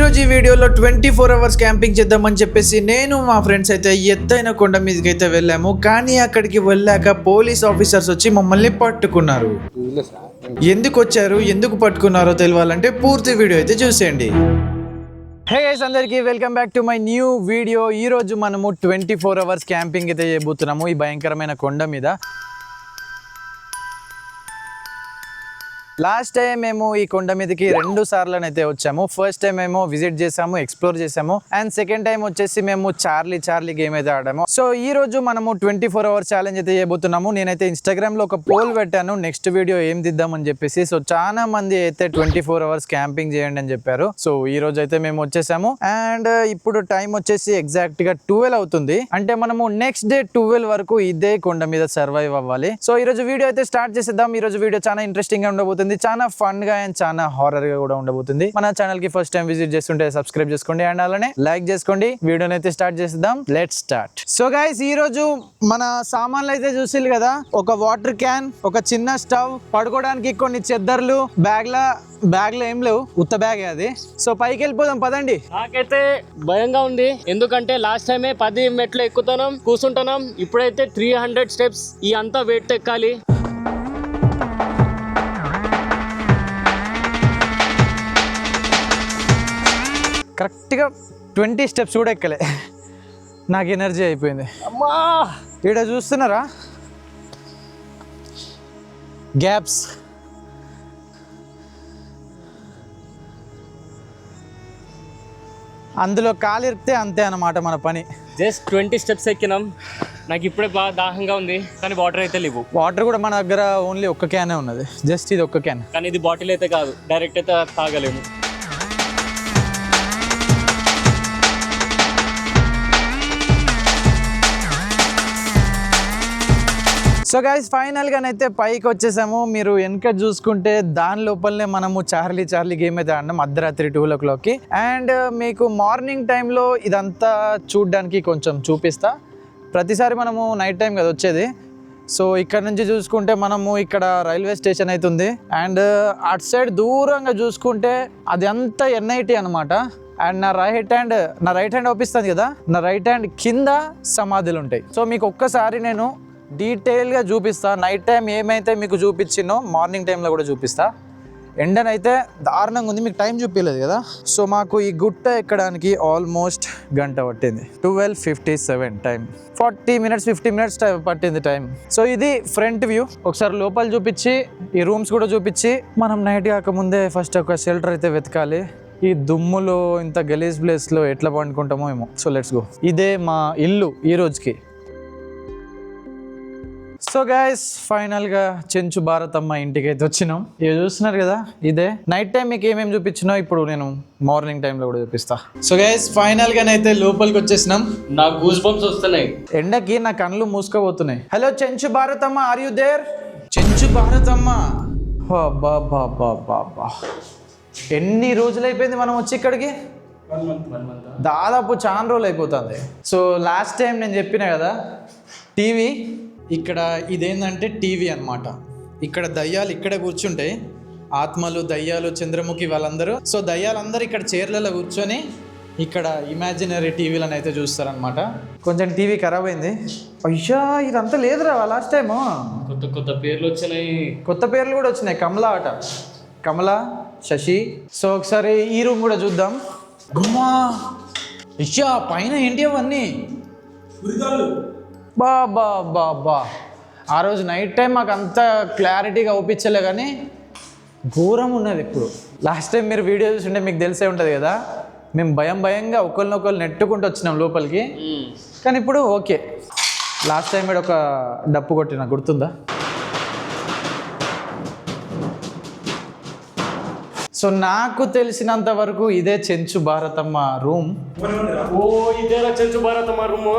రోజు ఈ వీడియోలో 24 అవర్స్ క్యాంపింగ్ చేద్దామని చెప్పేసి నేను మా ఫ్రెండ్స్ అయితే ఎత్తైన కొండ మీదకి అయితే వెళ్ళాము. కానీ అక్కడికి వెళ్ళాక పోలీస్ ఆఫీసర్స్ వచ్చి మమ్మల్ని పట్టుకున్నారు. ఎందుకు వచ్చారు, ఎందుకు పట్టుకున్నారో తెలియాలంటే పూర్తి వీడియో అయితే చూసేయండి. హే గైస్, అందరికీ welcome back to my new video. ఈ రోజు మనము 24 అవర్స్ క్యాంపింగ్ అయితే చేయబోతున్నాము ఈ భయంకరమైన కొండ మీద. లాస్ట్ టైం మేము ఈ కొండ మీదకి 2 సార్లు అయితే వచ్చాము. ఫస్ట్ టైం మేము విజిట్ చేసాము, ఎక్స్ప్లోర్ చేసాము. అండ్ సెకండ్ టైం వచ్చేసి మేము చార్లీ గేమ్ అయితే ఆడాము. సో ఈ రోజు మనము 24 అవర్స్ ఛాలెంజ్ అయితే చేయబోతున్నాము. నేనైతే ఇన్స్టాగ్రామ్ లో ఒక పోల్ పెట్టాను, నెక్స్ట్ వీడియో ఏం దిద్దామని చెప్పేసి. సో చాలా మంది అయితే 24 అవర్స్ క్యాంపింగ్ చేయండి అని చెప్పారు. సో ఈ రోజు అయితే మేము వచ్చేసాము. అండ్ ఇప్పుడు టైం వచ్చేసి ఎగ్జాక్ట్ గా 12 అవుతుంది. అంటే మనము నెక్స్ట్ డే 12 వరకు ఇదే కొండ మీద సర్వైవ్ అవ్వాలి. సో ఈ రోజు వీడియో అయితే స్టార్ట్ చేసేద్దాం. ఈ రోజు వీడియో చాలా ఇంట్రెస్టింగ్ గా ఉండబోతుంది, చాలా ఫన్ గా అండ్ చాలా హారర్ గా కూడా ఉండబోతుంది. మన ఛానల్ కి ఫస్ట్ టైం విజిట్ చేస్తుంటే సబ్స్క్రైబ్ చేసుకోండి అండ్ అలానే లైక్ చేసుకోండి. వీడియోని అయితే స్టార్ట్ చేసేద్దాం. Let's start. సో గైస్, ఈ రోజు మన సామాన్లు అయితే చూసిల్లు కదా. ఒక వాటర్ క్యాన్, ఒక చిన్న స్టవ్, పడుకోవడానికి కొన్ని చెద్దర్లు, బ్యాగ్ లో ఏం లేవు, ఉత్త బ్యాగ్ అది. సో పైకి వెళ్ళిపోదాం పదండి. నాకైతే భయంగా ఉంది, ఎందుకంటే లాస్ట్ టైమే 10 మెట్లు ఎక్కుతున్నాం, కూర్చుంటున్నాం. ఇప్పుడైతే 300 స్టెప్స్ ఈ అంతా వెయిట్ ఎక్కాలి. కరెక్ట్గా 20 స్టెప్స్ కూడా ఎక్కలే, నాకు ఎనర్జీ అయిపోయింది. అమ్మా, ఇక్కడ చూస్తున్నారా గ్యాప్స్, అందులో కాలు ఇరికితే అంతే అన్నమాట మన పని. జస్ట్ 20 స్టెప్స్ ఎక్కినాం. నాకు ఇప్పుడే బాగా దాహంగా ఉంది, కానీ వాటర్ అయితే లేవు. వాటర్ కూడా మన దగ్గర ఓన్లీ ఒక్క క్యానే ఉన్నది, జస్ట్ ఇది ఒక్క క్యాన్. కానీ ఇది బాటిల్ అయితే కాదు, డైరెక్ట్ అయితే తాగలేము. సో గైస్, ఫైనల్గానైతే పైకి వచ్చేసాము. మీరు వెనక చూసుకుంటే దాని లోపలనే మనము చార్లీ గేమ్ అయితే ఆడినాం అర్ధరాత్రి 2 o'clockకి. అండ్ మీకు మార్నింగ్ టైంలో ఇదంతా చూడడానికి కొంచెం చూపిస్తా. ప్రతిసారి మనము నైట్ టైం కదా వచ్చేది. సో ఇక్కడ నుంచి చూసుకుంటే మనము ఇక్కడ రైల్వే స్టేషన్ అయితే ఉంది. అండ్ అటు సైడ్ దూరంగా చూసుకుంటే అది అంతా NIT అనమాట. అండ్ నా రైట్ హ్యాండ్ అవుపిస్తుంది కదా, నా రైట్ హ్యాండ్ కింద సమాధులు ఉంటాయి. సో మీకు ఒక్కసారి నేను డీటెయిల్గా చూపిస్తా. నైట్ టైం ఏమైతే మీకు చూపించినో మార్నింగ్ టైంలో కూడా చూపిస్తా. ఎండనైతే దారుణంగా ఉంది, మీకు టైం చూపించలేదు కదా. సో మాకు ఈ గుట్ట ఎక్కడానికి ఆల్మోస్ట్ గంట పట్టింది. 12:57 టైం. 40 minutes 50 minutes పట్టింది టైం. సో ఇది ఫ్రంట్ వ్యూ. ఒకసారి లోపల చూపించి ఈ రూమ్స్ కూడా చూపించి మనం నైట్ కాకముందే ఫస్ట్ ఒక షెల్టర్ అయితే వెతకాలి. ఈ దుమ్ములో ఇంత గలీజ్ ప్లేస్లో ఎట్లా పండుకుంటామో ఏమో. So let's go. ఇదే మా ఇల్లు ఈ రోజుకి. సో గైస్, ఫైనల్గా చెంచు భారతమ్మ ఇంటికి అయితే వచ్చినాం. ఇవి చూస్తున్నారు కదా, ఇదే నైట్ టైం మీకు ఏమేమి చూపించినా ఇప్పుడు నేను మార్నింగ్ టైంలో కూడా చూపిస్తా. సో గైస్, ఫైనల్గానైతే లోపలికి వచ్చేసినాం. నాకు గూస్ బంప్స్ వస్తున్నాయి, ఎండకి నా కళ్ళు మూసుకోబోతున్నాయి. Hello Chenchu Bharatamma, are you there? Chenchu Bharatamma, బాబా ఎన్ని రోజులు అయిపోయింది మనం వచ్చి ఇక్కడికి? దాదాపు చాలా రోజులు అయిపోతుంది. సో లాస్ట్ టైం నేను చెప్పిన కదా టీవీ, ఇక్కడ ఇదేంటంటే టీవీ అన్నమాట. ఇక్కడ దయ్యాలు ఇక్కడే కూర్చుంటాయి, ఆత్మలు, దయ్యాలు, చంద్రముఖి వాళ్ళందరూ. సో దయ్యాలందరూ ఇక్కడ చైర్లలో కూర్చొని ఇక్కడ ఇమాజినరీ టీవీలను అయితే చూస్తారనమాట. కొంచెం టీవీ ఖరాబ్ అయింది. అయ్యా, ఇదంతా లేదురా లాస్ట్ టైము. కొత్త పేర్లు వచ్చినాయి, కొత్త పేర్లు కూడా వచ్చినాయి. కమలా అట, కమలా, శశి. సో ఒకసారి ఈ రూమ్ కూడా చూద్దాం. అమ్మా, అయ్యా పైన ఏంటి అవన్నీ? బాబా ఆ రోజు నైట్ టైం మాకు అంత క్లారిటీగా అవుపించలే, కానీ ఘోరం ఉన్నది. ఇప్పుడు లాస్ట్ టైం మీరు వీడియో చూస్తుంటే మీకు తెలిసే ఉంటుంది కదా, మేము భయంగా ఒకరినొకరు నెట్టుకుంటూ వచ్చినాం లోపలికి. కానీ ఇప్పుడు ఓకే. లాస్ట్ టైం కూడా ఒక డప్పు కొట్టిన గుర్తుందా? సో నాకు తెలిసినంత వరకు ఇదే చెంచు భారతమ్మ రూమ్. ఓ ఇదేనా Chenchu Bharatamma room?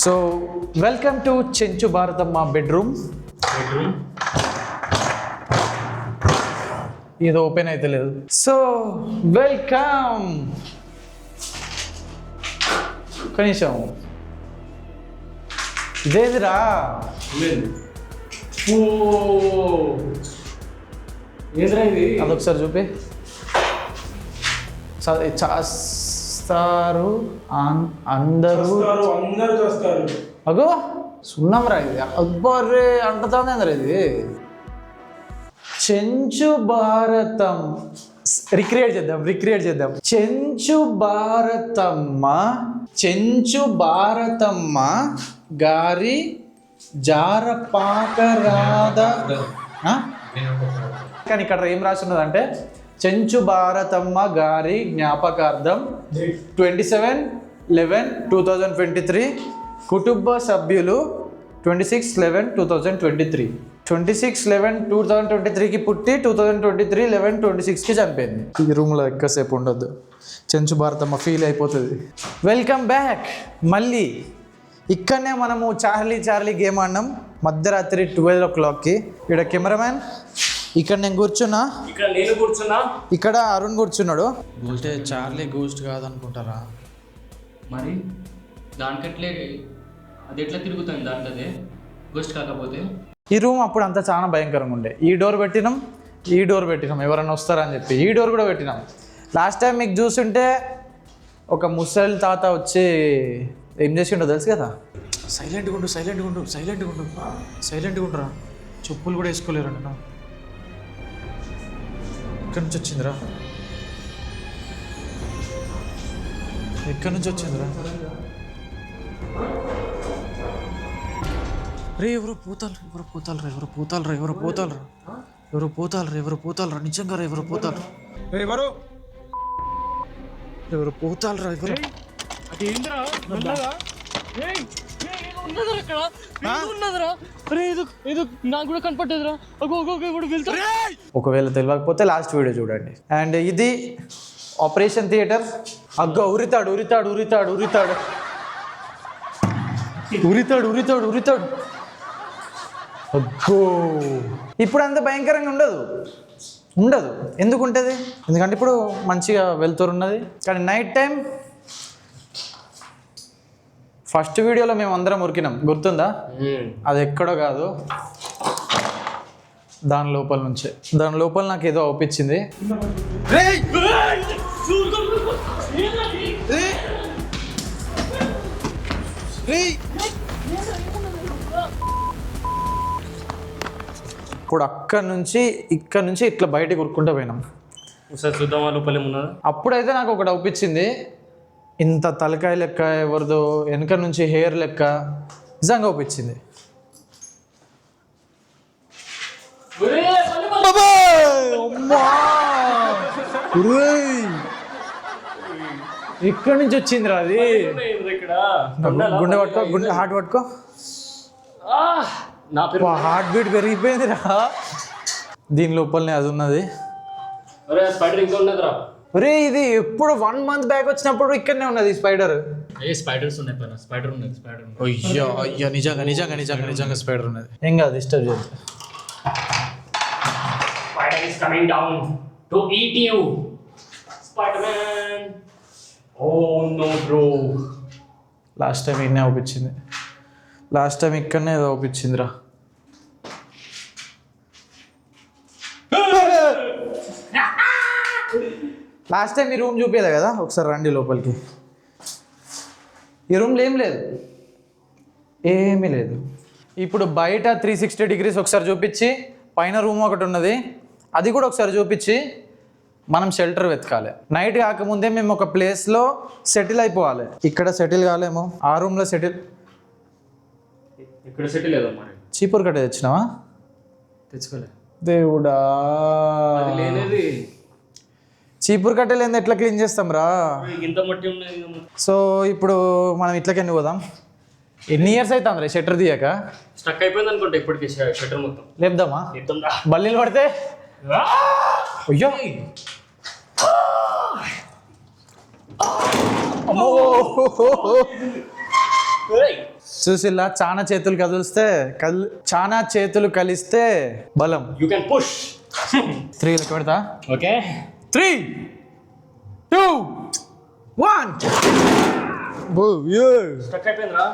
So welcome to Chenchu Bharatamma bedroom. ఇది ఓపెన్ అయితే లేదు. So welcome. కనీసం ఇదేదిరా? ఏంద్రా ఇది? అదొకసారి చూపి. చేస్తారు అందరూ చేస్తారు. అగో సున్నం రా ఇది. అక్బరే అంటుతుంది అందరు ఇది. చెంచు భారతం రిక్రియేట్ చేద్దాం. చెంచు భారతమ్మ గారి జారపాకరాధ. కానీ ఇక్కడ ఏం రాసి ఉన్నదంటే చెంచు భారతమ్మ గారి జ్ఞాపకార్థం 27/11/2023 కుటుంబ సభ్యులు 26/11/2023 26/11/2023కి పుట్టి 2023/11/26కి చనిపోయింది. ఈ రూమ్లో ఎక్కువసేపు ఉండొద్దు, చెంచు భారతమ్మ ఫీల్ అయిపోతుంది. Welcome back. మళ్ళీ ఇక్కడనే మనము చార్లీ గేమ్ ఆడినాం మధ్యరాత్రి 12 o'clockకి. ఇక్కడ కెమెరామ్యాన్, ఇక్కడ నేను కూర్చున్నా, ఇక్కడ అరుణ్ కూర్చున్నాడు. అంటే చార్లీ గోస్ట్ కాదనుకుంటారా మరి? దానికట్లే అది ఎట్లా తిరుగుతుంది దాంట్లో, అదే గోస్ట్ కాకపోతే. ఈ రూమ్ అప్పుడు అంతా చాలా భయంకరంగా ఉండే. ఈ డోర్ పెట్టినాం ఎవరైనా వస్తారని చెప్పి ఈ డోర్ కూడా పెట్టినాం. లాస్ట్ టైం మీకు చూస్తుంటే ఒక ముసలి తాత వచ్చి ఏం చేసిండో తెలుసు కదా. సైలెంట్గా ఉండురా. చెప్పులు కూడా వేసుకోలేరు అన్న. ఎక్కడి నుంచి వచ్చిందిరా? రే ఎవరో పోతాలరా నిజంగా రా. ఎవరో పోతాలరా. ఒకవేళ తెలియకపోతే లాస్ట్ వీడియో చూడండి. అండ్ ఇది ఆపరేషన్ థియేటర్. అగ్గ ఉరితాడు. అగ్గో ఇప్పుడు అంత భయంకరంగా ఉండదు. ఎందుకు ఉంటుంది? ఎందుకంటే ఇప్పుడు మంచిగా వెళ్తూరు ఉన్నది. కానీ నైట్ టైం ఫస్ట్ వీడియోలో మేము అందరం ఉరికినాం, గుర్తుందా? అది ఎక్కడో కాదు, దాని లోపల నాకు ఏదో అవుపించింది. ఇప్పుడు ఇక్కడ నుంచి ఇట్లా బయటకు ఉరుక్కుంటూ పోయినాం. అప్పుడైతే నాకు ఒకటి అవుపించింది, ఇంత తలకాయ లెక్క ఎవరిదో వెనక నుంచి హెయిర్ లెక్క నిజంగా అవుపించింది. ఇక్కడ నుంచి వచ్చిందిరా అది. గుండె హార్ట్ పట్టుకో. హార్ట్ బీట్ పెరిగిపోయిందిరా. దీని లోపలనే అది ఉన్నది. ఒరే ఇది ఎప్పుడు 1 month బ్యాక్ వచ్చినప్పుడు ఇక్కడనే ఉన్నది స్పైడర్. అయ్యా నిజంగా స్పైడర్ ఉన్నది. ఏం కాదు, డిస్టర్బ్ చేయదు. లాస్ట్ టైం ఇన్నే అవుపించింది. లాస్ట్ టైం ఇక్కడనే ఏదో అవుపించిందిరా. లాస్ట్ టైం ఈ రూమ్ చూపించలే కదా, ఒకసారి రండి లోపలికి. ఈ రూమ్లో ఏమీ లేదు. ఇప్పుడు బయట 360 degrees ఒకసారి చూపించి, పైన రూమ్ ఒకటి ఉన్నది అది కూడా ఒకసారి చూపించి మనం షెల్టర్ వెతకాలి. నైట్ కాకముందే మేము ఒక ప్లేస్లో సెటిల్ అయిపోవాలి. ఇక్కడ సెటిల్ కాలేమో, ఆ రూమ్లో సెటిల్. ఇక్కడ సెటిల్ ఏదో మరి. చీపురు కట్ట తెచ్చినావా? తెచ్చుకోలే. దేవుడా, చీపురు కట్టెలు ఎట్లా క్లీన్ చేస్తాం రా? సో ఇప్పుడు మనం ఇట్లకెళ్ళి పోదాం. ఎన్ని ఇయర్స్ అవుతాం రే షట్టర్ తీయక? స్టక్ అయిపోయింది అనుకుంటా ఇప్పటికి షట్టర్ మొత్తం. లేపుదామా? బల్లీలు పడితే అయ్యో చూసిల్లా, చాలా చేతులు కలిస్తే బలం. You can push. 3 లెక్క పెడతా. ఓకే, 3, 2, 1. స్టక్ అయిపోయిందిరా.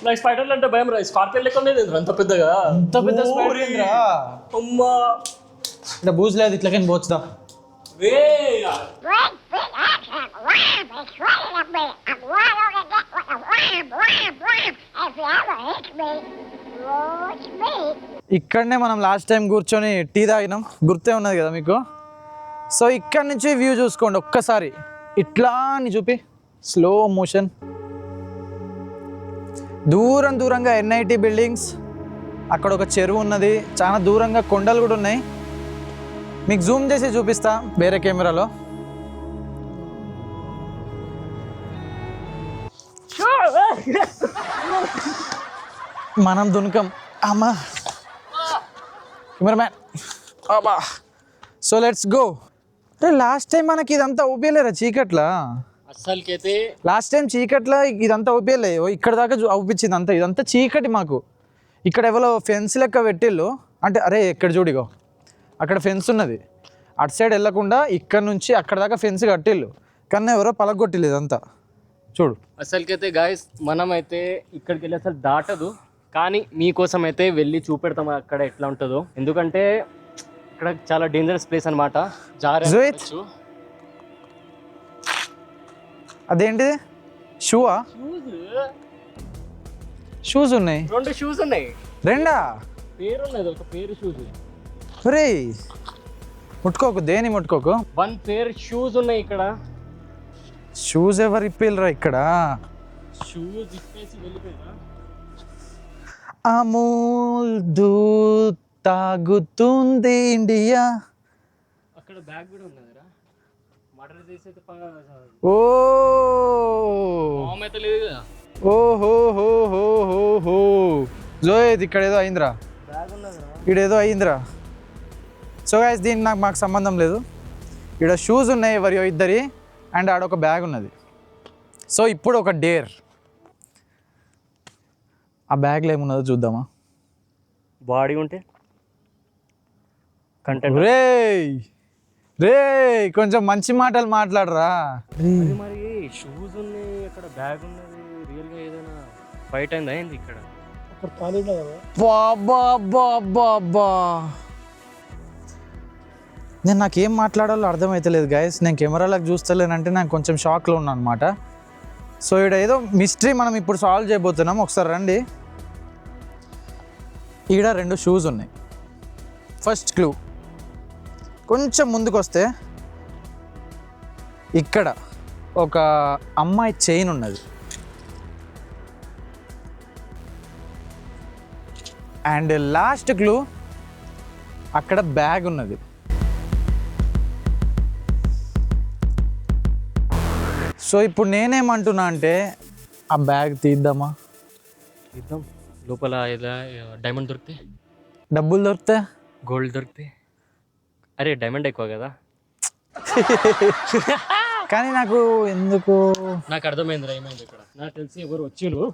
నాకు స్పైడర్లు అంటే భయం రా. స్కార్పియన్ లెక్క ఉండేది అంత పెద్దగా. అంత పెద్ద స్పైడర్ ఏంద్రా? అమ్మా, అంటే బూజ్ లేదు, ఇట్లకని పోచుదా. ఇక్కడనే మనం లాస్ట్ టైం కూర్చొని టీ తాగినాం, గుర్తే ఉన్నది కదా మీకు. సో ఇక్కడ నుంచి వ్యూ చూసుకోండి ఒక్కసారి, ఇట్లా అని చూపి స్లో మోషన్. దూరంగా NIT బిల్డింగ్స్, అక్కడ ఒక చెరువు ఉన్నది, చాలా దూరంగా కొండలు కూడా ఉన్నాయి. మీకు జూమ్ చేసి చూపిస్తా వేరే కెమెరాలో. మనం దునకం అమ్మా కెమెరామ్యాన్ అబ్బా. So let's go. Last time మనకి ఇదంతా ఊపియలేరా చీకట్లా? అస్సలకైతే లాస్ట్ టైం చీకట్లా ఇదంతా ఊపియలే, ఇక్కడ దాకా అవుపించింది అంతా. ఇదంతా చీకటి మాకు. ఇక్కడ ఎవరో ఫెన్స్ లెక్క పెట్టిళ్ళు, అంటే అరే ఎక్కడ చూడిగో అక్కడ ఫెన్స్ ఉన్నది, అటు సైడ్ వెళ్ళకుండా ఇక్కడ నుంచి అక్కడ దాకా ఫెన్స్ కట్టిళ్ళు, కానీ ఎవరో పలగొట్టిల్లు ఇదంతా చూడు. అసలుకైతే గాయస్ మనమైతే ఇక్కడికి వెళ్ళి అసలు దాటదు, కానీ మీకోసం అయితే వెళ్ళి చూపెడతాం అక్కడ ఎట్లా ఉంటుందో. ఎందుకంటే ఇక్కడ చాలా డేంజరస్ ప్లేస్ అనమాట. అదేంటిది షూవా? షూస్ ఉన్నాయి, 2 షూస్ ఉన్నాయి. రెండా? పేరు ఉన్నది, ఒక పేరు షూస్. రే ముట్టుకోకు, దేని ముట్టుకోకు. 1 పేర్ షూస్ ఉన్నాయి ఇక్కడ. షూస్ ఎవరు ఇప్పిల్రా ఇక్కడ? షూస్ ఇప్పేసి వెళ్ళిపోయినా. అమూల్ దూద్ తాగుతుంది ఇండియా. అక్కడ బ్యాగ్ కూడా ఉన్నదిరా, మర్డర్ చేసి అయితే ఓ అయితే లేదు కదా. ఓహో జోయ్ ఇక్కడ ఏదో అయిందిరా, బ్యాగ్ ఉన్నదిరా, ఇక్కడేదో అయిందిరా. సో గైస్ దీనికి మాకు సంబంధం లేదు. ఇక్కడ షూస్ ఉన్నాయి ఎవరియో ఇద్దరి, అండ్ ఆడొక బ్యాగ్ ఉన్నది. సో ఇప్పుడు ఒక డేర్, ఆ బ్యాగ్లో ఏమున్నదో చూద్దామా? బాడీ ఉంటే కంటెంట్. రే కొంచెం మంచి మాటలు మాట్లాడరా. మరి షూస్ ఉన్నాయి, అక్కడ బ్యాగ్ ఉన్నది, రియల్గా ఏదైనా ఫైట్ అయిందా ఏంది ఇక్కడ? నేను నాకేం మాట్లాడాలో అర్థమవుతలేదు గైస్. నేను కెమెరాలకు చూస్తలేనంటే నాకు కొంచెం షాక్లో ఉన్నాను అనమాట. సో ఇక్కడ ఏదో మిస్టరీ మనం ఇప్పుడు సాల్వ్ చేయబోతున్నాం. ఒకసారి రండి. ఈడ 2 షూస్ ఉన్నాయి. ఫస్ట్ క్లూ, కొంచెం ముందుకు వస్తే ఇక్కడ ఒక అమ్మాయి చైన్ ఉన్నది. అండ్ లాస్ట్ క్లూ, అక్కడ బ్యాగ్ ఉన్నది. సో ఇప్పుడు నేనేమంటున్నా అంటే ఆ బ్యాగ్ తీద్దామా? ఇద్దాం. లోపల ఇలా డైమండ్ దొరికితే, డబ్బులు దొరికితే, గోల్డ్ దొరికితే. అరే డైమండ్ ఎక్కువ కదా. కానీ నాకు ఎందుకు, నాకు అర్థమైందిరా ఏమైంది ఇక్కడ. నాకు తెలిసి ఎవరు వచ్చిండ్రు.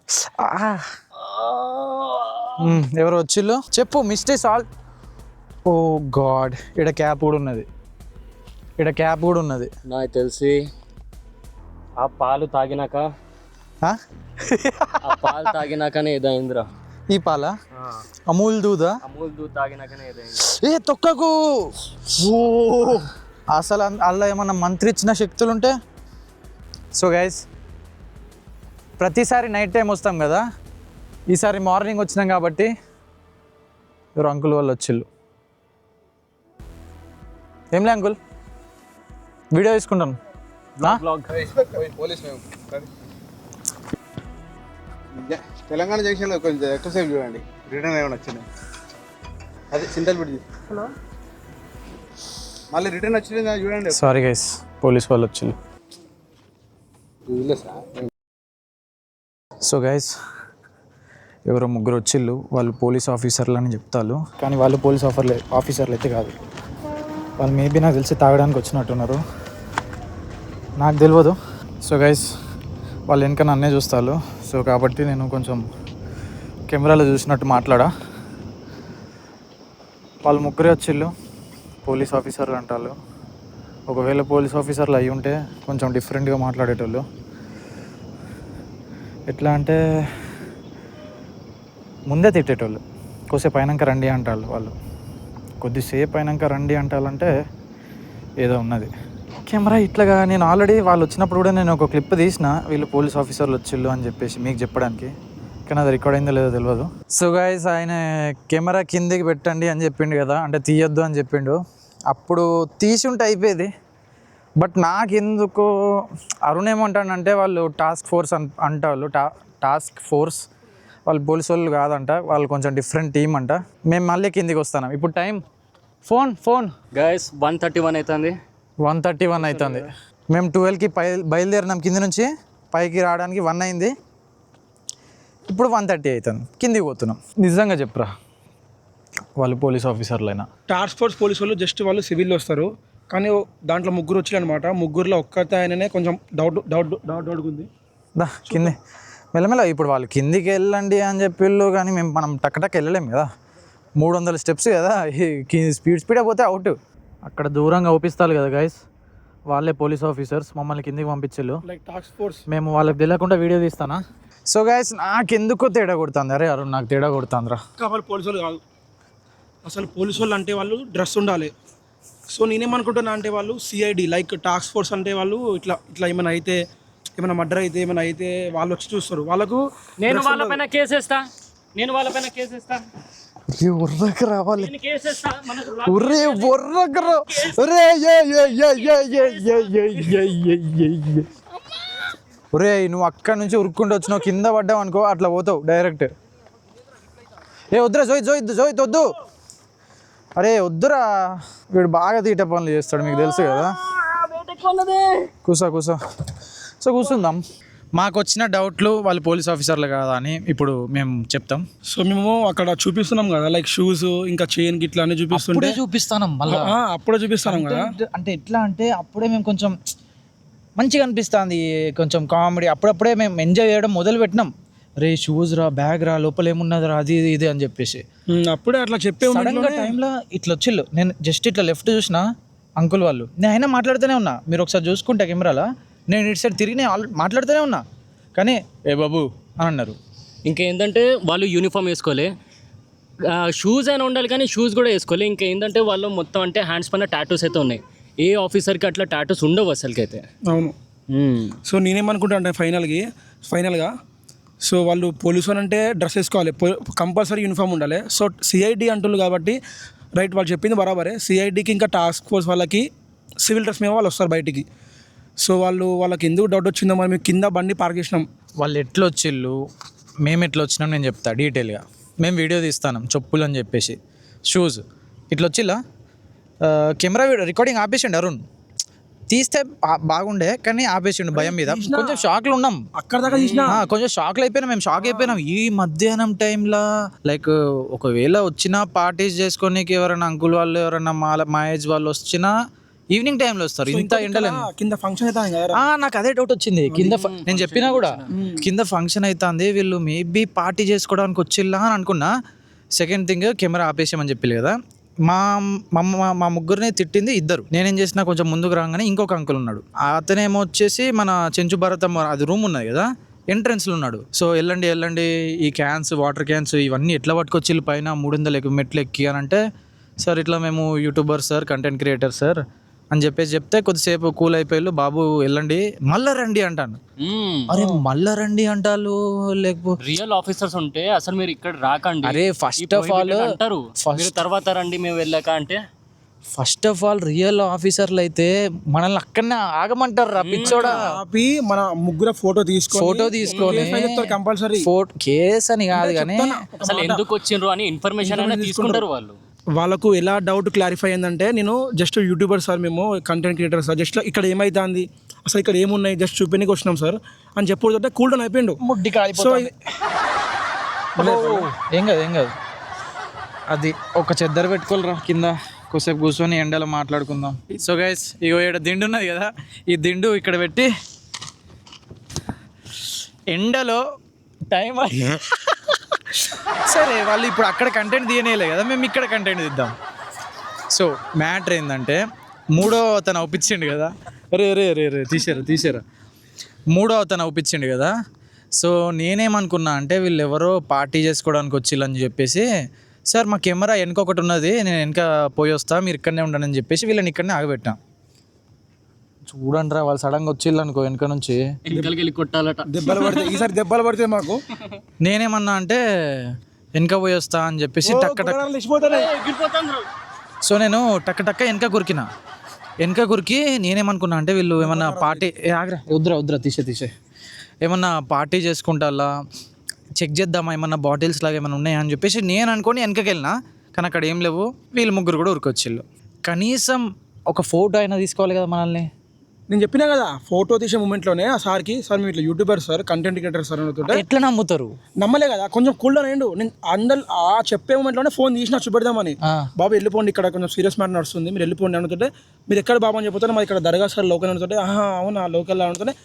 ఎవరు వచ్చిళ్ళు చెప్పు, మిస్టేక్ సాల్వ్. ఓ గాడ్, ఇక్కడ క్యాప్ కూడా ఉన్నది. నాకు తెలిసి ఆ పాలు తాగినాకనే ఏదైందిరా. ఈ పాల అమూల్ దూద్ తాగినాకనే ఏదైంది. ఏ తొక్కకు. అసలు అలా ఏమన్నా మంత్రి ఇచ్చిన శక్తులు ఉంటే. సో గైస్ ప్రతిసారి నైట్ టైం వస్తాం కదా, ఈసారి మార్నింగ్ వచ్చినాం కాబట్టి ఎవరు అంకుల్ వాళ్ళు వచ్చిళ్ళు. ఏంలే అంకుల్, వీడియో తీసుకుంటాను. తెలంగాణ జంక్షన్లో కొంచెం ఎక్కువసేపు చూడండి, రిటర్న్ ఏమైనా వచ్చింది. అదే సింతల్ బిడ్జి మళ్ళీ రిటర్న్ వచ్చింది చూడండి. సారీ గైస్, పోలీస్ వాళ్ళు వచ్చిళ్ళు. సో గైస్ ఎవరో 3 వచ్చిళ్ళు, వాళ్ళు పోలీస్ ఆఫీసర్లు అని చెప్తారు, కానీ వాళ్ళు పోలీస్ ఆఫీసర్లు అయితే కాదు. వాళ్ళు మేబీ నాకు తెలిసి తాగడానికి వచ్చినట్టున్నారు, నాకు తెలియదు. సో గైస్ వాళ్ళు వెనక నన్నే చూస్తారు. సో కాబట్టి నేను కొంచెం కెమెరాలో చూసినట్టు మాట్లాడా. వాళ్ళు 3 వచ్చిళ్ళు, పోలీస్ ఆఫీసర్లు అంటారు. ఒకవేళ పోలీస్ ఆఫీసర్లు అయ్యి ఉంటే కొంచెం డిఫరెంట్గా మాట్లాడేటోళ్ళు. ఎట్లా అంటే ముందే తిట్టేటోళ్ళు, కొద్దిసేపు అయినాక రండి అంటారు వాళ్ళు. కొద్దిసేపు అయినాక రండి అంటారంటే ఏదో ఉన్నది కెమెరా ఇట్లాగా. నేను ఆల్రెడీ వాళ్ళు వచ్చినప్పుడు కూడా నేను ఒక క్లిప్ తీసిన, వీళ్ళు పోలీస్ ఆఫీసర్లు వచ్చిళ్ళు అని చెప్పేసి మీకు చెప్పడానికి, కానీ అది రికార్డ్ అయిందో లేదో తెలియదు. సో గైస్, ఆయన కెమెరా కిందికి పెట్టండి అని చెప్పిండు కదా, అంటే తీయొద్దు అని చెప్పిండు. అప్పుడు తీసి ఉంటే అయిపోయేది. బట్ నాకెందుకు అరుణ్ ఏమంటాడంటే వాళ్ళు టాస్క్ ఫోర్స్ అంటారు, టాస్క్ ఫోర్స్ వాళ్ళు పోలీసు వాళ్ళు కాదంట, వాళ్ళు కొంచెం డిఫరెంట్ టీం అంట. మేము మళ్ళీ కిందికి వస్తున్నాం. ఇప్పుడు టైం ఫోన్ గైస్ 1:31 అవుతుంది. 1:31 అవుతుంది. మేము 12కి బయలుదేరినాం కింది నుంచి, పైకి రావడానికి 1 అయింది. ఇప్పుడు 1:30 అవుతుంది, కిందికి పోతున్నాం. నిజంగా చెప్పురా, వాళ్ళు పోలీస్ ఆఫీసర్లైనా టాస్క్ ఫోర్స్ పోలీసు వాళ్ళు జస్ట్ వాళ్ళు సివిల్లో వస్తారు, కానీ దాంట్లో ముగ్గురు వచ్చారు అనమాట. ముగ్గురులో ఒక్కతే ఆయననే కొంచెం డౌట్ ఉంది. దా కింది మెల్లమెల్ల. ఇప్పుడు వాళ్ళు కిందికి వెళ్ళండి అని చెప్పిళ్ళు, కానీ మనం టక్ వెళ్ళలేము కదా, 300 స్టెప్స్ కదా, స్పీడ్ పోతే అవుట్. అక్కడ దూరంగా ఊపిస్తారు కదా గైస్, వాళ్ళే పోలీస్ ఆఫీసర్స్ మమ్మల్ని కిందికి పంపించారు. లైక్ టాస్క్ ఫోర్స్ మేము వాళ్ళకి తెలియకుండా వీడియో తీస్తానా. సో గైస్, నాకెందుకో తేడా కొడుతుంది. అరే అరుణ్, నాకు తేడా కొడుతుందిరా. వాళ్ళు పోలీసు వాళ్ళు కాదు, అసలు పోలీసు వాళ్ళు అంటే వాళ్ళు డ్రెస్ ఉండాలి. సో నేనేమనుకుంటున్నా అంటే వాళ్ళు సిఐడి లైక్ టాస్క్ ఫోర్స్ అంటే వాళ్ళు ఇట్లా ఏమైనా అయితే, ఏమైనా మర్డర్ అయితే, ఏమైనా అయితే వాళ్ళు వచ్చి చూస్తారు. వాళ్ళకు నేను వాళ్ళపైన కేసేస్తా. ఉర్రకు రావాలి, నేను కేసేస్తా. ఒరే ఉర్రకు రా. ఒరే నువ్వు అక్కడి నుంచి ఉరుక్కుంటూ వచ్చినావు, కింద పడ్డావు అనుకో అట్లా పోతావు డైరెక్ట్. వద్దురా జోయిత్ వద్దు. అరే వద్దురా, వీడు బాగా తీట పనులు చేస్తాడు, మీకు తెలుసు కదా. కూసో. సో కూర్చుందాం. మాకు వచ్చిన డౌట్లు వాళ్ళు పోలీస్ ఆఫీసర్లు కాదా అని ఇప్పుడు మేము చెప్తాం. సో మేము అక్కడ చూపిస్తున్నాం కదా, లైక్ షూస్ ఇంకా చైన్ గిట్లా అన్ని చూపిస్తుంటే చూపిస్తాను మళ్ళీ, అప్పుడే చూపిస్తున్నాం కదా. అంటే ఎట్లా అంటే అప్పుడే మేము కొంచెం మంచిగా అనిపిస్తుంది, కొంచెం కామెడీ. అప్పుడప్పుడే మేము ఎంజాయ్ చేయడం మొదలు పెట్టినాం. రే షూస్ రా, బ్యాగ్ రా, లోపల ఏమున్నది రా, అది ఇది అని చెప్పేసి అప్పుడే అట్లా చెప్పే టైంలో ఇట్లా వచ్చిళ్ళు. నేను జస్ట్ ఇట్లా లెఫ్ట్ చూసిన అంకుల్ వాళ్ళు, నేను అయినా మాట్లాడుతూనే ఉన్నా. మీరు ఒకసారి చూసుకుంటే కెమెరాలో నేను ఇటు సైడ్ తిరిగి మాట్లాడుతూనే ఉన్నా, కానీ ఏ బాబు అని అన్నారు. ఇంకేంటంటే వాళ్ళు యూనిఫామ్ వేసుకోలే, షూస్ అయినా ఉండాలి కానీ షూస్ కూడా వేసుకోలే. ఇంకేంటంటే వాళ్ళు మొత్తం అంటే హ్యాండ్స్ పైన టాటూస్ అయితే ఉన్నాయి. ఏ ఆఫీసర్కి అట్లా టాటూస్ ఉండవు అసలుకైతే. అవును. సో నేనేమనుకుంటా అంటే ఫైనల్గా సో వాళ్ళు పోలీసు అని అంటే డ్రెస్ వేసుకోవాలి, కంపల్సరీ యూనిఫామ్ ఉండాలి. సో సిఐడి అంటున్నారు కాబట్టి రైట్, వాళ్ళు చెప్పింది బరాబరే. సిఐడికి ఇంకా టాస్క్ ఫోర్స్ వాళ్ళకి సివిల్ డ్రెస్ మీద వాళ్ళు వస్తారు బయటికి. సో వాళ్ళకి ఎందుకు డౌట్ వచ్చిందో మరి, మేము కింద బండి పార్క్ చేసినాం. వాళ్ళు ఎట్లా వచ్చిళ్ళు, మేము ఎట్లా వచ్చినాం నేను చెప్తా డీటెయిల్గా. మేము వీడియో తీస్తాను, చెప్పులు అని చెప్పేసి షూస్ ఇట్లా వచ్చిల్లా. కెమెరా రికార్డింగ్ ఆపేసిండు అరుణ్, తీస్తే బాగుండే కానీ ఆపేసిండు భయం మీద. కొంచెం షాక్లో ఉన్నాం, అక్కడ దాకా తీసినా కొంచెం షాక్లో అయిపోయినాం. మేము షాక్ అయిపోయినాం ఈ మధ్యాహ్నం టైంలో. లైక్ ఒకవేళ వచ్చినా పార్టీస్ చేసుకోనికి ఎవరైనా అంకుల్ వాళ్ళు ఎవరైనా మా ఏజ్ వాళ్ళు వచ్చినా ఈవినింగ్ టైంలో వస్తారు. ఇంత ఎండలు కింద ఫంక్షన్ అవుతుంది కదా. నాకు అదే డౌట్ వచ్చింది. కింద నేను చెప్పినా కూడా కింద ఫంక్షన్ అవుతుంది, వీళ్ళు మేబీ పార్టీ చేసుకోవడానికి వచ్చిల్లా అని అనుకున్నా. సెకండ్ థింగ్, కెమెరా ఆపేసామని చెప్పి కదా. మా ముగ్గురిని తిట్టింది ఇద్దరు. నేనేం చేసినా కొంచెం ముందుకు రాగానే ఇంకొక అంకుల్ ఉన్నాడు, అతనేమో వచ్చేసి మన చెంచు భరతమ్మ అది రూమ్ ఉన్నది కదా, ఎంట్రన్స్లో ఉన్నాడు. సో వెళ్ళండి ఈ క్యాన్స్, వాటర్ క్యాన్స్ ఇవన్నీ ఎట్లా పట్టుకొచ్చి పైన 300 మెట్లు ఎక్కి అని అంటే, సార్ ఇట్లా మేము YouTuber sir, content creator sir అని చెప్తే కొద్దిసేపు కూల్ అయిపోయారు. బాబు వెళ్ళండి, మళ్ళా రండి అంటాను. అరే మళ్ళా రండి అంటారు, లేకపోతే రియల్ ఆఫీసర్స్ ఉంటే అసలు మీరు ఇక్కడ రాకండి. అరే ఫస్ట్ ఆఫ్ ఆల్ అంటారు, తర్వాత రండి మేము వెళ్ళాక అంటే. ఫస్ట్ ఆఫ్ ఆల్ రియల్ ఆఫీసర్లు అయితే మనల్ని అక్కడనే ఆగమంటారు రా పిచ్చోడా. ఆపి మన ముగ్గురు ఫోటో తీసుకొని కంపల్సరీ కేస్ అని కాదు కానీ అసలు ఎందుకు వచ్చిండ్రు అని ఇన్ఫర్మేషన్ అనేది తీసుకుంటారు వాళ్ళు. వాళ్ళకు ఎలా డౌట్ క్లారిఫై అయిందంటే, నేను జస్ట్ యూట్యూబర్ సార్, మేము కంటెంట్ క్రియేటర్ సార్, జస్ట్ ఇక్కడ ఏమైతుంది అసలు, ఇక్కడ ఏమున్నాయి జస్ట్ చూపించడానికి వచ్చినాం సార్ అని చెప్పి కూల్ డౌన్ అయిపోయిండు. ముడ్డి కాలిపోతుంది. ఏం కాదు అది ఒక చెద్దరు పెట్టుకోలేరా కింద, కొద్దిసేపు కూర్చొని ఎండలో మాట్లాడుకుందాం. సో గైస్, ఇగో ఇక్కడ దిండు ఉన్నది కదా, ఈ దిండు ఇక్కడ పెట్టి ఎండలో టైం సరే వాళ్ళు ఇప్పుడు అక్కడ కంటెంట్ తీయనేలే కదా, మేము ఇక్కడ కంటెంట్ తీద్దాం. సో మ్యాటర్ ఏంటంటే, మూడో అతను ఒప్పించిండు కదా, రే తీసారా మూడో అతను ఒప్పించిండు కదా. సో నేనేమనుకున్నా అంటే, వీళ్ళు ఎవరో పార్టీ చేసుకోవడానికి వచ్చిల్లని చెప్పేసి, సార్ మా కెమెరా వెనక ఒకటి ఉన్నది, నేను వెనక పోయి వస్తా, మీరు ఇక్కడనే ఉండనని చెప్పేసి వీళ్ళని ఇక్కడనే ఆగబెట్టాం. చూడండి రా, వాళ్ళు సడన్గా వచ్చిళ్ళు అనుకో వెనక నుంచి, వెనకాలకి వెళ్ళి కొట్టాలట. దెబ్బలు పడితే ఈసారి దెబ్బలు పడితే మాకు నేనేమన్నా అంటే వెనక పోయి వస్తా అని చెప్పేసి టక్క టక్. సో నేను టక్క టక్క వెనక కురికి నేనేమనుకున్నా అంటే వీళ్ళు ఏమన్నా పార్టీ ఆగ్రా వద్దురా తీసే ఏమన్నా పార్టీ చేసుకుంటా చెక్ చేద్దామా ఏమన్నా బాటిల్స్ లాగా ఏమైనా ఉన్నాయా అని చెప్పేసి నేను అనుకొని వెనకకి వెళ్ళినా, కానీ అక్కడ ఏం లేవు. వీళ్ళు ముగ్గురు కూడా ఉరికొచ్చిళ్ళు. కనీసం ఒక ఫోటో అయినా తీసుకోవాలి కదా మనల్ని. నేను చెప్పినా కదా, ఫోటో తీసే మూమెంట్లోనే ఆ సార్కి, సార్ మీరు ఇట్లా YouTuber sir, content creator sir అనుకుంటే ఎట్లా నమ్ముతారు? నమ్మలే కదా, కొంచెం కూల్ అయ్యిండు. నేను అందరు ఆ చెప్పే మూమెంట్లోనే ఫోన్ తీసినా చూపెడదామని, బాబు వెళ్ళిపోండి ఇక్కడ కొంచెం సీరియస్ మ్యాటర్ నడుస్తుంది, మీరు వెళ్ళిపోండి అనుకుంటే, మీరు ఎక్కడ బాబు అని చెప్తారు, మాది ఇక్కడ దర్గా సార్ లోకల్ అనుకుంటే, అవునా లోకల్ అనుకుంటే,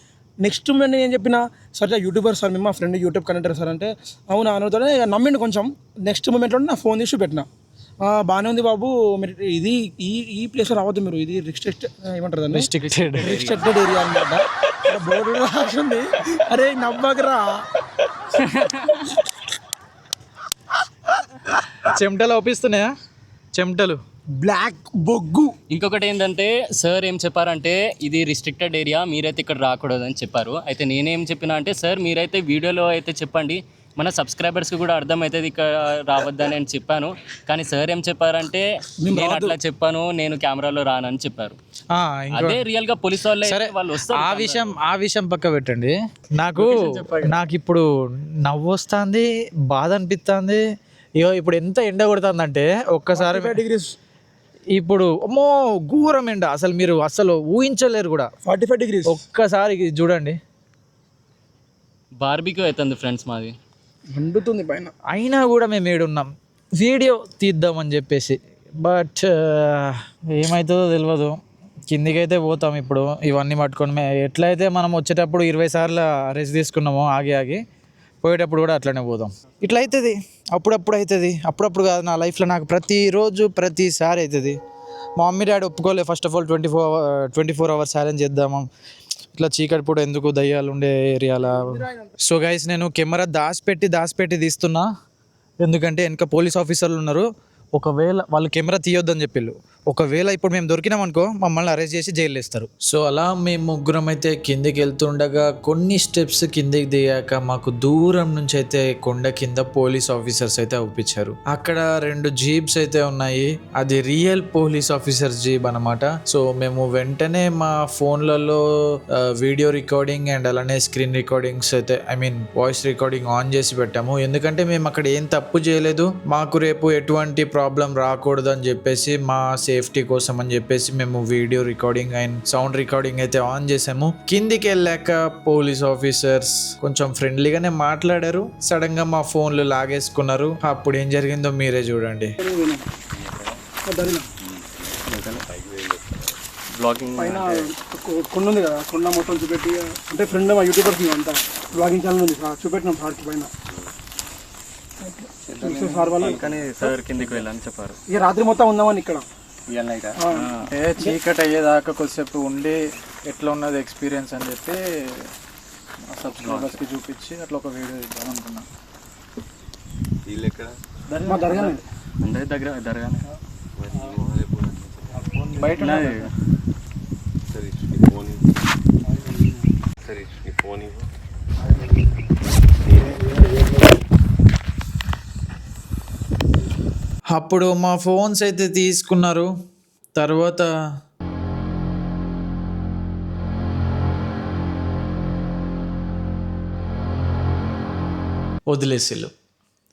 నెక్స్ట్ మూమెంట్ నేను చెప్పిన సార్ యూట్యూబర్ సార్ మేము మా ఫ్రెండ్ యూట్యూబ్ కంటెంటర్ సార్ అంటే అవునా అనుకుంటే నమ్మిండు కొంచెం. నెక్స్ట్ మూమెంట్లో నా ఫోన్ తీసి పెట్టిన, బాగానే ఉంది బాబు, మీరు ఇది ఈ ప్లేస్లో రావద్దు, మీరు ఇది ఏమంటారు దాన్ని రిస్ట్రిక్టెడ్ ఏరియా అనమాట. బోర్డు రాసింది, అరే నవ్వకరా. చెమటలు ఒప్పిస్తున్నాయా? చెమటలు బ్లాక్ బొగ్గు. ఇంకొకటి ఏంటంటే సార్ ఏం చెప్పారంటే ఇది రిస్ట్రిక్టెడ్ ఏరియా, మీరైతే ఇక్కడ రాకూడదు అని చెప్పారు. అయితే నేనేం చెప్పినా అంటే సార్ మీరైతే వీడియోలో అయితే చెప్పండి, మన సబ్స్క్రైబర్స్కి కూడా అర్థమవుతుంది ఇక్కడ రావద్దని నేను చెప్పాను. కానీ సార్ ఏం చెప్పారంటే నేను అట్లా చెప్పాను, నేను కెమెరాలో రానని చెప్పారు. అదే రియల్ గా పోలీస్ వాళ్ళు వస్తారు. ఆ విషయం పక్క పెట్టండి. నాకు ఇప్పుడు నవ్వు వస్తుంది, బాధ అనిపిస్తుంది. ఇగో ఇప్పుడు ఎంత ఎండ కొడుతుందంటే ఒక్కసారి 45 degrees ఇప్పుడు అమ్మో ఘోరం ఎండ, మీరు అసలు ఊహించలేరు కూడా. 45 degrees ఒక్కసారి చూడండి. బార్బిక్యూ అవుతుంది ఫ్రెండ్స్ మాది, మండుతుంది పైన. అయినా కూడా మేము ఏడున్నాం వీడియో తీద్దామని చెప్పేసి. బట్ ఏమవుతుందో తెలియదు. కిందికైతే పోతాం ఇప్పుడు ఇవన్నీ పట్టుకొని. ఎట్లయితే మనం వచ్చేటప్పుడు 20 సార్లు రెస్ట్ తీసుకున్నామో ఆగి పోయేటప్పుడు కూడా అట్లనే పోదాం. ఇట్లా అవుతుంది అప్పుడప్పుడు అవుతుంది, అప్పుడప్పుడు కాదు. నా లైఫ్లో నాకు ప్రతిసారి అవుతుంది. మా మమ్మీ డాడీ ఒప్పుకోలేదు first of all 24 hours challenge చేద్దాము, ఇట్లా చీకటి పూట ఎందుకు దయ్యాలు ఉండే ఏరియాలో. సో గైస్ నేను కెమెరా దాచిపెట్టి తీస్తున్నా, ఎందుకంటే వెనక పోలీస్ ఆఫీసర్లు ఉన్నారు. ఒకవేళ వాళ్ళు కెమెరా తీయొద్దని చెప్పిళ్ళు, ఒకవేళ ఇప్పుడు మేము దొరికినాం అనుకో మమ్మల్ని అరెస్ట్ చేసి జైలు వేస్తారు. సో అలా మేము ముగ్గురం అయితే కిందికి వెళ్తుండగా కొన్ని స్టెప్స్ కిందికి దిగాక మాకు దూరం నుంచి అయితే కొండ కింద పోలీస్ ఆఫీసర్స్ అయితే అవుపించారు. అక్కడ 2 జీప్స్ అయితే ఉన్నాయి, అది రియల్ పోలీస్ ఆఫీసర్స్ జీప్ అనమాట. సో మేము వెంటనే మా ఫోన్లలో వీడియో రికార్డింగ్ అండ్ అలానే స్క్రీన్ రికార్డింగ్స్ అయితే వాయిస్ రికార్డింగ్ ఆన్ చేసి పెట్టాము. ఎందుకంటే మేము అక్కడ ఏం తప్పు చేయలేదు, మాకు రేపు ఎటువంటి ప్రాబ్లం రాకూడదు అని చెప్పేసి, మా సేఫ్టీ కోసం అని చెప్పేసి మేము video recording and sound recording అయితే ఆన్ చేసాము. కిందికి వెళ్ళాక పోలీస్ ఆఫీసర్స్ కొంచెం ఫ్రెండ్లీగానే మాట్లాడారు, సడన్ గా మా ఫోన్లు లాగేసుకున్నారు. అప్పుడు ఏం జరిగిందో మీరే చూడండి. పైన కొండ ఉంది కదా, కొండ మొత్తం చూపెట్టి అంటే ఫ్రెండ్ మా యూట్యూబర్స్ అంతా బ్లాగింగ్ ఛానల్ ఉంది చూపెట్టినాం సార్కి పైన. సార్ వాళ్ళు కానీ సార్ కిందికి వెళ్ళని చెప్పారు. ఇక రాత్రి మొత్తం ఉందామని ఇక్కడ చీకటి అయ్యేదాకా కొద్దిసేపు ఉండి ఎట్లా ఉన్నది ఎక్స్పీరియన్స్ అని చెప్పి సబ్స్క్రైబర్స్కి చూపించి అట్లా ఒక వీడియో ఇద్దాం అనుకున్నాం. మా దర్గానే అందరి దగ్గర దర్గానే బయట అప్పుడు మా ఫోన్స్ అయితే తీసుకున్నారు. తర్వాత వదిలేసిళ్ళు,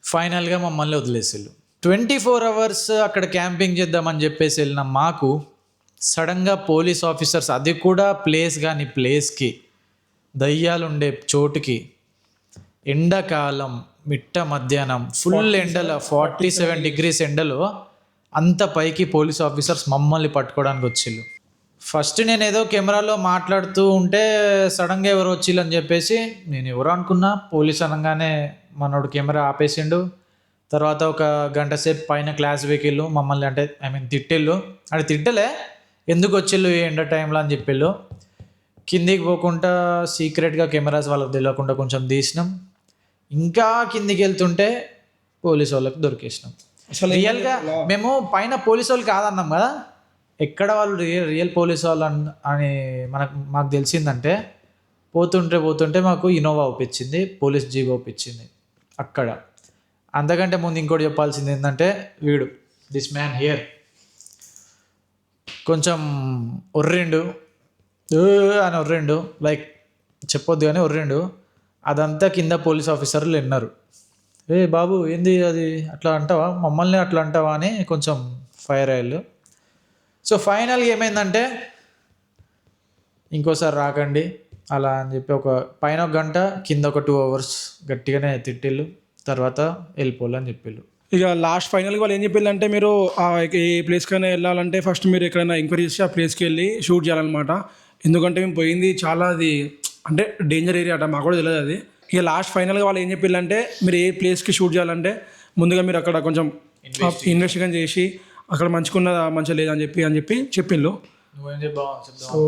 ఫైనల్గా మమ్మల్ని వదిలేసిళ్ళు. 24 hours అక్కడ క్యాంపింగ్ చేద్దామని చెప్పేసి వెళ్ళిన మాకు సడన్గా పోలీస్ ఆఫీసర్స్, అది కూడా ప్లేస్కి దయ్యాలు ఉండే చోటుకి, ఎండాకాలం మిట్ట మధ్యాహ్నం ఫుల్ ఎండలో 47 degrees ఎండలో అంత పైకి పోలీస్ ఆఫీసర్స్ మమ్మల్ని పట్టుకోవడానికి వచ్చిళ్ళు. ఫస్ట్ నేను ఏదో కెమెరాలో మాట్లాడుతూ ఉంటే సడన్గా ఎవరు వచ్చిళ్ళు అని చెప్పేసి నేను ఎవరు అనుకున్నా. పోలీస్ అనగానే మనోడు కెమెరా ఆపేసిండు. తర్వాత ఒక గంట సేపు పైన క్లాస్ వెకిళ్ళు మమ్మల్ని, అంటే తిట్టిళ్ళు. అంటే తిట్టలే, ఎందుకు వచ్చిళ్ళు ఈ ఎండ టైంలో అని చెప్పిళ్ళు. కిందికి పోకుండా సీక్రెట్గా కెమెరాస్ వాళ్ళకి తెలియకుండా కొంచెం తీసినాం. ఇంకా కిందికి వెళ్తుంటే పోలీసు వాళ్ళకి దొరికేసినాం. రియల్గా మేము పైన పోలీసు వాళ్ళు కాదన్నాం కదా, ఎక్కడ వాళ్ళు రియల్ పోలీస్ వాళ్ళు అని మాకు తెలిసిందంటే పోతుంటే మాకు ఇన్నోవా ఒప్పించింది, పోలీస్ జీప్ ఒప్పించింది అక్కడ. అంతకంటే ముందు ఇంకోటి చెప్పాల్సింది ఏంటంటే వీడు దిస్ మ్యాన్ హియర్ కొంచెం ఒర్రిండు అని ఒర్రిండు, లైక్ చెప్పొద్దు కానీ ఒర్రిండు. అదంతా కింద పోలీస్ ఆఫీసర్లు విన్నారు. బాబు ఏంది అది అట్లా అంటావా, మమ్మల్ని అట్లా అంటావా అని కొంచెం ఫైర్ అయ్యారు. సో ఫైనల్గా ఏమైందంటే ఇంకోసారి రాకండి అలా అని చెప్పి పైన 1 గంట కింద ఒక 2 hours గట్టిగానే తిట్టిళ్ళు, తర్వాత వెళ్ళిపోవాలని చెప్పిళ్ళు. ఇక లాస్ట్ ఫైనల్గా వాళ్ళు ఏం చెప్పిందంటే మీరు ఏ ప్లేస్కైనా వెళ్ళాలంటే ఫస్ట్ మీరు ఎక్కడైనా ఎంక్వైరీ చేసి ఆ ప్లేస్కి వెళ్ళి షూట్ చేయాలన్నమాట. ఎందుకంటే మేము పోయింది చాలా అది అంటే డేంజర్ ఏరియా అట, మాకు కూడా తెలియదు అది. ఇక లాస్ట్ ఫైనల్గా వాళ్ళు ఏం చెప్పిందంటే మీరు ఏ ప్లేస్కి షూట్ చేయాలంటే ముందుగా మీరు అక్కడ కొంచెం ఇన్వెస్టిగేషన్ చేసి అక్కడ మంచిగున్నదా మంచిగా లేదని చెప్పి చెప్పిళ్ళు. సో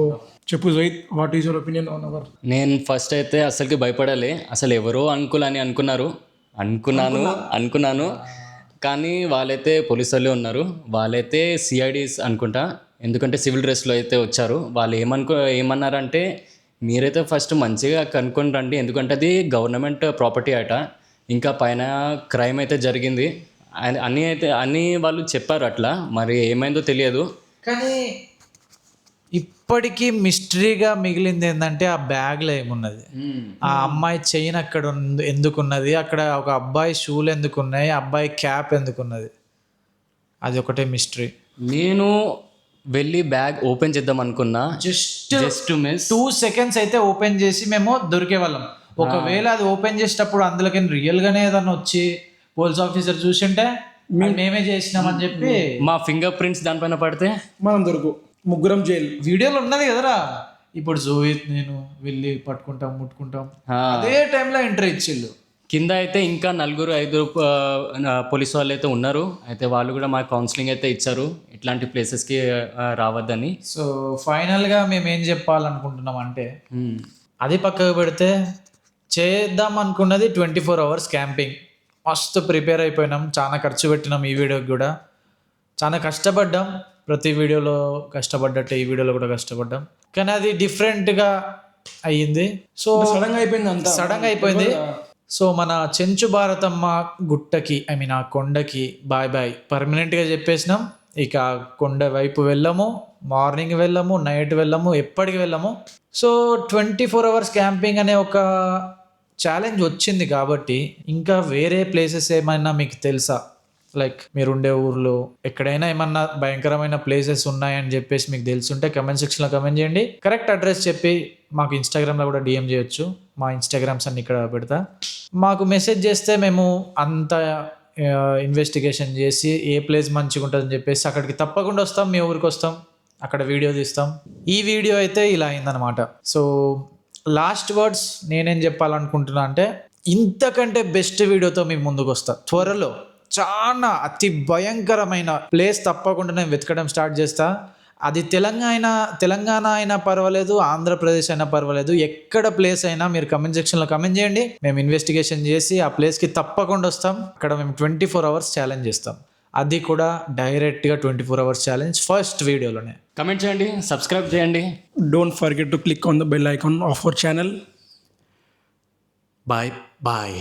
చెప్పు Joyith, what is your opinion on our? నేను ఫస్ట్ అయితే అసలుకి భయపడాలి. అసలు ఎవరో అంకుల్ అని అనుకున్నాను కానీ వాళ్ళైతే పోలీసు వాళ్ళే ఉన్నారు. వాళ్ళైతే సిఐడీస్ అనుకుంటా, ఎందుకంటే సివిల్ డ్రెస్లో అయితే వచ్చారు. వాళ్ళు ఏమన్నారంటే మీరైతే ఫస్ట్ మంచిగా కనుక్కొని రండి, ఎందుకంటే అది గవర్నమెంట్ ప్రాపర్టీ అట, ఇంకా పైన క్రైమ్ అయితే జరిగింది అన్నీ వాళ్ళు చెప్పారు. అట్లా మరి ఏమైందో తెలియదు. కానీ ఇప్పటికీ మిస్టరీగా మిగిలింది ఏంటంటే ఆ బ్యాగ్లో ఏమున్నది, ఆ అమ్మాయి చైన్ అక్కడ ఎందుకున్నది, అక్కడ ఒక అబ్బాయి షూలు ఎందుకున్నాయి, అబ్బాయి క్యాప్ ఎందుకున్నది, అది ఒకటే మిస్టరీ. నేను వెళ్ళి బ్యాగ్ ఓపెన్ చేద్దాం అనుకున్నా, జస్ట్ మిస్ 2 seconds అయితే ఓపెన్ చేసి మేము దొరికే వాళ్ళం. ఒకవేళ అది ఓపెన్ చేసేటప్పుడు అందులోకి రియల్గానే ఏదన్నా వచ్చి పోలీస్ ఆఫీసర్ చూసింటే మేమే చేసినామని చెప్పి మా ఫింగర్ ప్రింట్స్ దానిపైన పడితే మనం ముగ్గురం జైలు. వీడియోలో ఉన్నది కదరా, ఇప్పుడు జోయిత్ నేను వెళ్ళి పట్టుకుంటాం ముట్టుకుంటాం, అదే టైంలో ఎంట్రీ ఇచ్చిళ్ళు. కింద అయితే ఇంకా 4-5 పోలీసు వాళ్ళు అయితే ఉన్నారు. అయితే వాళ్ళు కూడా మాకు కౌన్సిలింగ్ అయితే ఇచ్చారు ఇట్లాంటి ప్లేసెస్కి రావద్దని. సో ఫైనల్గా మేము ఏం చెప్పాలనుకుంటున్నాం అంటే అది పక్కకు పెడితే చేద్దాం అనుకున్నది 24 hours క్యాంపింగ్. మస్తు ప్రిపేర్ అయిపోయినాం, చాలా ఖర్చు పెట్టినాం, ఈ వీడియోకి కూడా చాలా కష్టపడ్డాం. ప్రతి వీడియోలో కష్టపడ్డట్టే ఈ వీడియోలో కూడా కష్టపడ్డాం, కానీ అది డిఫరెంట్గా అయ్యింది. సో సడన్గా అయిపోయింది. సో మన చెంచు భారతమ్మ గుట్టకి ఆ కొండకి బాయ్ పర్మనెంట్గా చెప్పేసినాం. ఇక కొండ వైపు వెళ్ళము, మార్నింగ్ వెళ్ళము, నైట్ వెళ్ళము, ఎప్పటికి వెళ్ళము. సో 24 hours క్యాంపింగ్ అనే ఒక ఛాలెంజ్ వచ్చింది కాబట్టి ఇంకా వేరే ప్లేసెస్ ఏమైనా మీకు తెలుసా, లైక్ మీరుండే ఊర్లో ఎక్కడైనా ఏమన్నా భయంకరమైన ప్లేసెస్ ఉన్నాయని చెప్పేసి మీకు తెలుసుంటే కమెంట్ సెక్షన్లో కమెంట్ చేయండి. కరెక్ట్ అడ్రస్ చెప్పి మాకు ఇన్స్టాగ్రామ్లో కూడా DM చేయొచ్చు. మా ఇన్స్టాగ్రామ్స్ అన్ని ఇక్కడ పెడతా. మాకు మెసేజ్ చేస్తే మేము అంత ఇన్వెస్టిగేషన్ చేసి ఏ ప్లేస్ మంచిగా ఉంటుందని చెప్పేసి అక్కడికి తప్పకుండా వస్తాం, మీ ఊరికి వస్తాం, అక్కడ వీడియో తీస్తాం. ఈ వీడియో అయితే ఇలా అయిందనమాట. సో లాస్ట్ వర్డ్స్ నేనేం చెప్పాలనుకుంటున్నా అంటే ఇంతకంటే బెస్ట్ వీడియోతో మీ ముందుకు వస్తా త్వరలో. చాలా అతి భయంకరమైన ప్లేస్ తప్పకుండా నేను వెతకడం స్టార్ట్ చేస్తా. అది తెలంగాణ అయినా పర్వాలేదు, ఆంధ్రప్రదేశ్ అయినా పర్వాలేదు, ఎక్కడ ప్లేస్ అయినా మీరు కమెంట్ సెక్షన్లో కమెంట్ చేయండి. మేము ఇన్వెస్టిగేషన్ చేసి ఆ ప్లేస్కి తప్పకుండా వస్తాం. అక్కడ మేము 24 hours ఛాలెంజ్ చేస్తాం, అది కూడా డైరెక్ట్గా 24 hours ఛాలెంజ్ ఫస్ట్ వీడియోలోనే. కమెంట్ చేయండి, సబ్స్క్రైబ్ చేయండి. Don't forget to click on the bell icon of our channel. Bye.